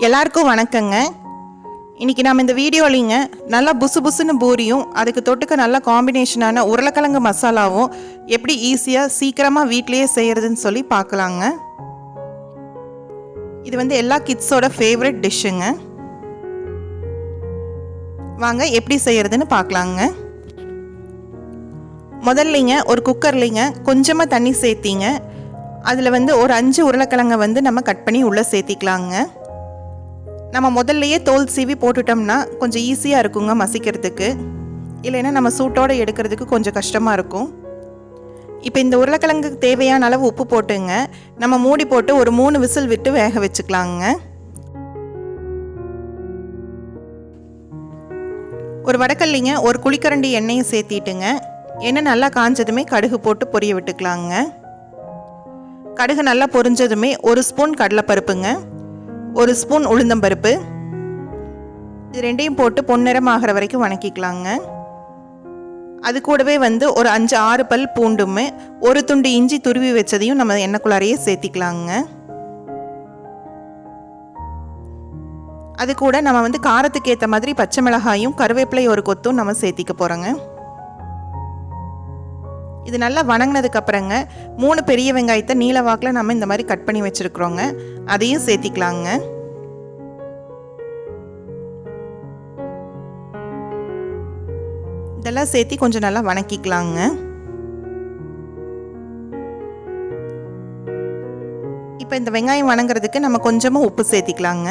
எல்லாருக்கும் வணக்கங்க. இன்றைக்கி நம்ம இந்த வீடியோலிங்க நல்லா புசு புசுன்னு பூரியும் அதுக்கு தொட்டுக்க நல்ல காம்பினேஷனான உருளைக்கிழங்கு மசாலாவும் எப்படி ஈஸியாக சீக்கிரமாக வீட்டிலையே செய்கிறதுன்னு சொல்லி பார்க்கலாங்க. இது எல்லா கிட்ஸோட ஃபேவரட் டிஷ்ஷுங்க. வாங்க எப்படி செய்கிறதுன்னு பார்க்கலாங்க. முதல்லைங்க ஒரு குக்கர்லிங்க கொஞ்சமாக தண்ணி சேர்த்திங்க அதில் ஒரு 5 உருளைக்கிழங்கை நம்ம கட் பண்ணி உள்ளே சேர்த்திக்கலாங்க. நம்ம முதல்லையே தோல் சீவி போட்டுட்டோம்னா கொஞ்சம் ஈஸியாக இருக்குங்க மசிக்கிறதுக்கு. இல்லைன்னா நம்ம சூட்டோடு எடுக்கிறதுக்கு கொஞ்சம் கஷ்டமாக இருக்கும். இப்போ இந்த உருளைக்கிழங்குக்கு தேவையான அளவு உப்பு போட்டுங்க நம்ம மூடி போட்டு ஒரு 3 விசில் விட்டு வேக வச்சுக்கலாங்க. ஒரு வடக்கல்லிங்க ஒரு குழிக்கரண்டி எண்ணெயை சேர்த்திட்டுங்க எண்ணெய் நல்லா காஞ்சதுமே கடுகு போட்டு பொரிய விட்டுக்கலாங்க. கடுகு நல்லா பொரிஞ்சதுமே 1 ஸ்பூன் கடலைப்பருப்புங்க, 1 ஸ்பூன் உளுந்தம்பருப்பு, இது ரெண்டையும் போட்டு பொன்னிறமாகிற வரைக்கும் வணக்கிக்கலாங்க. அது கூடவே ஒரு 5-6 பல் பூண்டுமே 1 துண்டு இஞ்சி துருவி வச்சதையும் நம்ம எண்ணெய்க்குள்ளாரையே சேர்த்திக்கலாங்க. அது கூட நம்ம காரத்துக்கு ஏற்ற மாதிரி பச்சை மிளகாயும் கருவேப்பிலை ஒரு கொத்தும் நம்ம சேர்த்திக்க போகிறோங்க. இது நல்லா வணங்கினதுக்கு அப்புறங்க 3 பெரிய வெங்காயத்தை நீல வாக்கில் நம்ம இந்த மாதிரி கட் பண்ணி வச்சுருக்குறோங்க, அதையும் சேர்த்திக்கலாங்க. இதெல்லாம் சேர்த்தி கொஞ்சம் நல்லா வணக்கிக்கலாங்க. இப்போ இந்த வெங்காயம் வணங்குறதுக்கு நம்ம கொஞ்சமாக உப்பு சேர்த்திக்கலாங்க.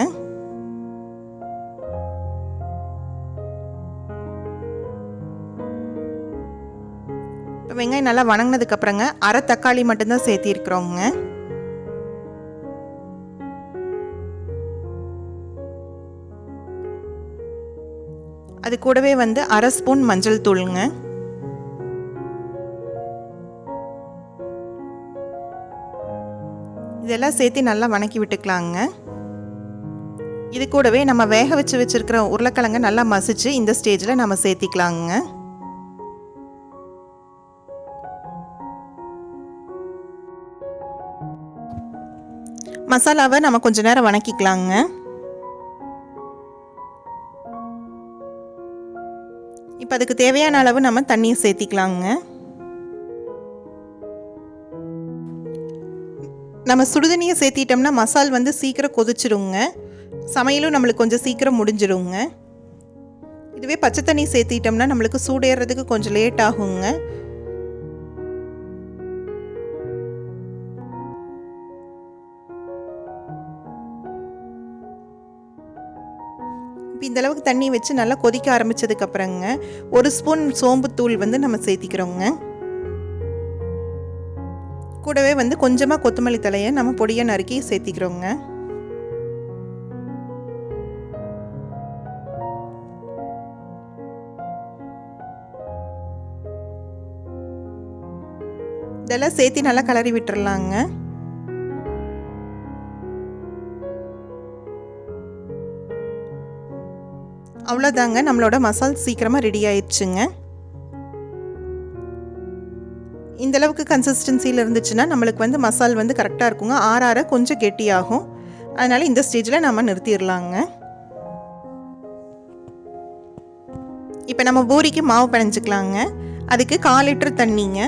வெங்காயம் நல்லா வணங்கினதுக்கு அப்புறங்க அரை தக்காளி மட்டும்தான் சேர்த்திருக்கிறோங்க. அது கூடவே அரை ஸ்பூன் மஞ்சள் தூளுங்க. இதெல்லாம் சேர்த்து நல்லா வணக்கி விட்டுக்கலாங்க. இது கூடவே நம்ம வேக வச்சிருக்கிற உருளைக்கிழங்கை நல்லா மசிச்சு இந்த ஸ்டேஜில் நம்ம சேர்த்திக்கலாங்க. மசாலாவை நம்ம கொஞ்ச நேரம் வணக்கிக்கலாங்க. இப்போ அதுக்கு தேவையான அளவு நம்ம தண்ணியை சேர்த்திக்கலாங்க. நம்ம சுடுதண்ணியை சேர்த்திட்டோம்னா மசால் சீக்கிரம் கொதிச்சிடுங்க, சமையலும் நம்மளுக்கு கொஞ்சம் சீக்கிரம் முடிஞ்சிடுங்க. இதுவே பச்சை தண்ணி சேர்த்திட்டோம்னா நம்மளுக்கு சூடேறதுக்கு கொஞ்சம் லேட் ஆகுங்க. இந்த அளவுக்கு தண்ணி வச்சு நல்லா கொதிக்க ஆரம்பிச்சதுக்கு அப்புறங்க 1 ஸ்பூன் சோம்புத்தூள் நம்ம சேர்த்திக்கிறோங்க. கூடவே கொஞ்சமாக கொத்தமல்லி தழையை நம்ம பொடியை நறுக்கி சேர்த்திக்கிறோங்க. இதெல்லாம் சேர்த்து நல்லா கிளறி விட்டுறலாங்க. அவ்வளோதாங்க, நம்மளோட மசால் சீக்கிரமாக ரெடி ஆயிடுச்சுங்க. இந்தளவுக்கு கன்சிஸ்டன்சியில் இருந்துச்சுன்னா நம்மளுக்கு மசால் கரெக்டாக இருக்குங்க. ஆற கொஞ்சம் கெட்டியாகும், அதனால் இந்த ஸ்டேஜில் நம்ம நிறுத்திடலாங்க. இப்போ நம்ம பூரிக்கு மாவு பிணைஞ்சிக்கலாங்க. அதுக்கு 1/4 லிட்டர் தண்ணிங்க,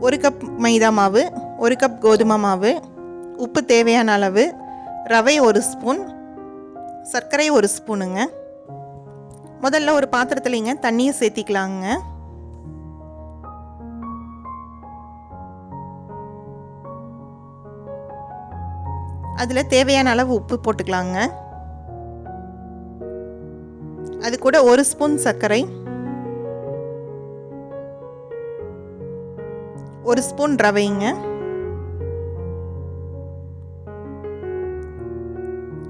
1 கப் மைதா மாவு, 1 கப் கோதுமை மாவு, உப்பு தேவையான அளவு, ரவை 1 ஸ்பூன், சர்க்கரை 1 ஸ்பூனுங்க. முதல்ல ஒரு பாத்திரத்துலங்க தண்ணியை சேர்த்திக்கலாங்க. அதில் தேவையான அளவு உப்பு போட்டுக்கலாங்க. அது கூட 1 ஸ்பூன் சர்க்கரை, 1 ஸ்பூன் ரவைங்க.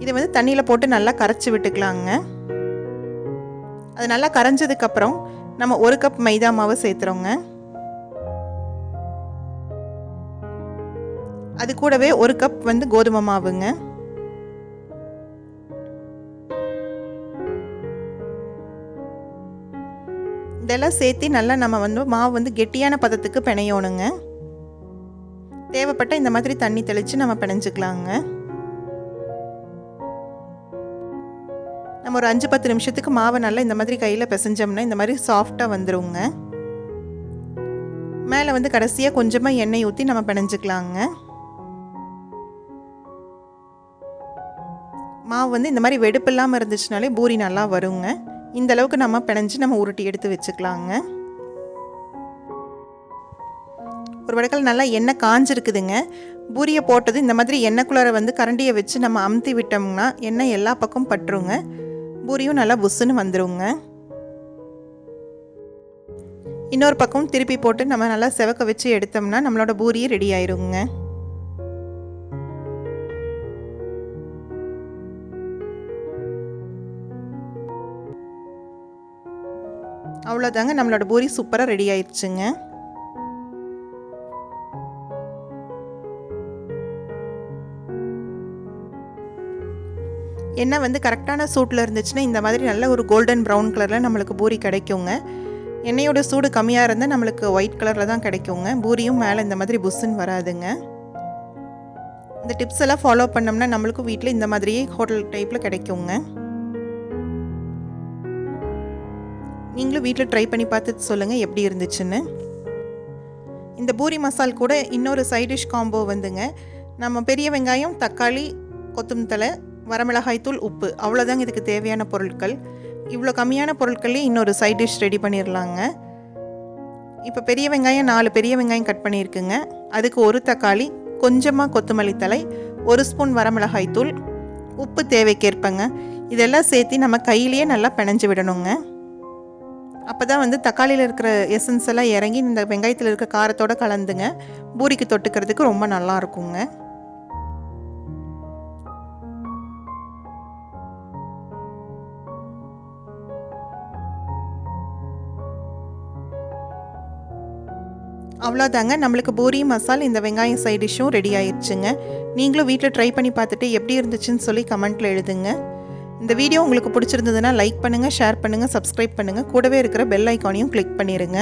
இதை தண்ணியில் போட்டு நல்லா கரைச்சி விட்டுக்கலாங்க. அது நல்லா கரைஞ்சதுக்கப்புறம் நம்ம 1 கப் மைதா மாவு சேர்த்துறோங்க. அது கூடவே 1 கப் கோதுமை மாவுங்க. இதெல்லாம் சேர்த்து நல்லா நம்ம மாவு கெட்டியான பதத்துக்கு பிணையணுங்க. தேவைப்பட்ட இந்த மாதிரி தண்ணி தெளித்து நம்ம பிணைஞ்சிக்கலாங்க. நம்ம ஒரு 5-10 நிமிஷத்துக்கு மாவை நல்லா இந்த மாதிரி கையில் பிசைஞ்சோம்னா இந்த மாதிரி சாஃப்டாக வந்துருங்க. மேலே வந்து கடைசியாக கொஞ்சமாக எண்ணெய் ஊற்றி நம்ம பிணைஞ்சிக்கலாங்க. மாவு வந்து இந்த மாதிரி வெடுப்பு இல்லாமல் இருந்துச்சுனாலே பூரி நல்லா வருங்க. இந்த அளவுக்கு நம்ம பிணைஞ்சு நம்ம உருட்டி எடுத்து வச்சுக்கலாங்க. ஒரு வடக்கல் நல்லா எண்ணெய் காஞ்சிருக்குதுங்க. பூரியை போட்டது இந்த மாதிரி எண்ணெய்க்குள்ளார வந்து கரண்டியை வச்சு நம்ம அமுத்தி விட்டோம்னா எண்ணெய் எல்லா பக்கம் பட்டுருங்க. பூரியும் நல்லா புஸ்ஸுன்னு வந்துருங்க. இன்னொரு பக்கம் திருப்பி போட்டு நம்ம நல்லா செவக்க வச்சு எடுத்தோம்னா நம்மளோட பூரி ரெடி ஆயிருங்க. அவ்வளோதாங்க, நம்மளோட பூரி சூப்பராக ரெடி ஆயிடுச்சுங்க. எண்ணெய் வந்து கரெக்டான சூட்டில் இருந்துச்சுன்னா இந்த மாதிரி நல்ல ஒரு கோல்டன் ப்ரௌன் கலரில் நம்மளுக்கு பூரி கிடைக்குங்க. எண்ணெயோட சூடு கம்மியாக இருந்தால் நம்மளுக்கு ஒயிட் கலரில் தான் கிடைக்குங்க. பூரியும் மேலே இந்த மாதிரி புஷ்ஷுன்னு வராதுங்க. இந்த டிப்ஸ் எல்லாம் ஃபாலோ பண்ணோம்னா நம்மளுக்கும் வீட்டில் இந்த மாதிரியே ஹோட்டல் டைப்பில் கிடைக்குங்க. நீங்களும் வீட்டில் ட்ரை பண்ணி பார்த்துட்டு சொல்லுங்கள் எப்படி இருந்துச்சுன்னு. இந்த பூரி மசால் கூட இன்னொரு சைட் டிஷ் காம்போ வந்துங்க. நம்ம பெரிய வெங்காயம், தக்காளி, கொத்தமல்லி தழை, வரமிளகாய் தூள், உப்பு, அவ்வளோதாங்க இதுக்கு தேவையான பொருட்கள். இவ்வளோ கம்மியான பொருட்கள்லேயே இன்னொரு சைட் டிஷ் ரெடி பண்ணிடலாங்க. இப்போ பெரிய வெங்காயம் 4 பெரிய வெங்காயம் கட் பண்ணியிருக்குங்க. அதுக்கு ஒரு தக்காளி, கொஞ்சமாக கொத்தமல்லி தழை, 1 ஸ்பூன் வரமிளகாய் தூள், உப்பு தேவைக்கேற்பங்க. இதெல்லாம் சேர்த்து நம்ம கையிலேயே நல்லா பிணைஞ்சு விடணுங்க. அப்போ தான் வந்து தக்காளியில் இருக்கிற எசன்ஸ் எல்லாம் இறங்கி இந்த வெங்காயத்தில் இருக்கிற காரத்தோடு கலந்துங்க பூரிக்கு தொட்டுக்கிறதுக்கு ரொம்ப நல்லா இருக்குங்க. அவ்வளோதாங்க, நம்மளுக்கு பூரி மசால் இந்த வெங்காயம் சைட் டிஷ்ஷும் ரெடி ஆயிடுச்சுங்க. நீங்களும் வீட்டில் ட்ரை பண்ணி பார்த்துட்டு எப்படி இருந்துச்சுன்னு சொல்லி கமெண்ட்டில் எழுதுங்க. இந்த வீடியோ உங்களுக்கு பிடிச்சிருந்ததுன்னா லைக் பண்ணுங்கள், ஷேர் பண்ணுங்கள், சப்ஸ்கிரைப் பண்ணுங்கள். கூடவே இருக்கிற பெல் ஐக்கானையும் கிளிக் பண்ணிடுங்க.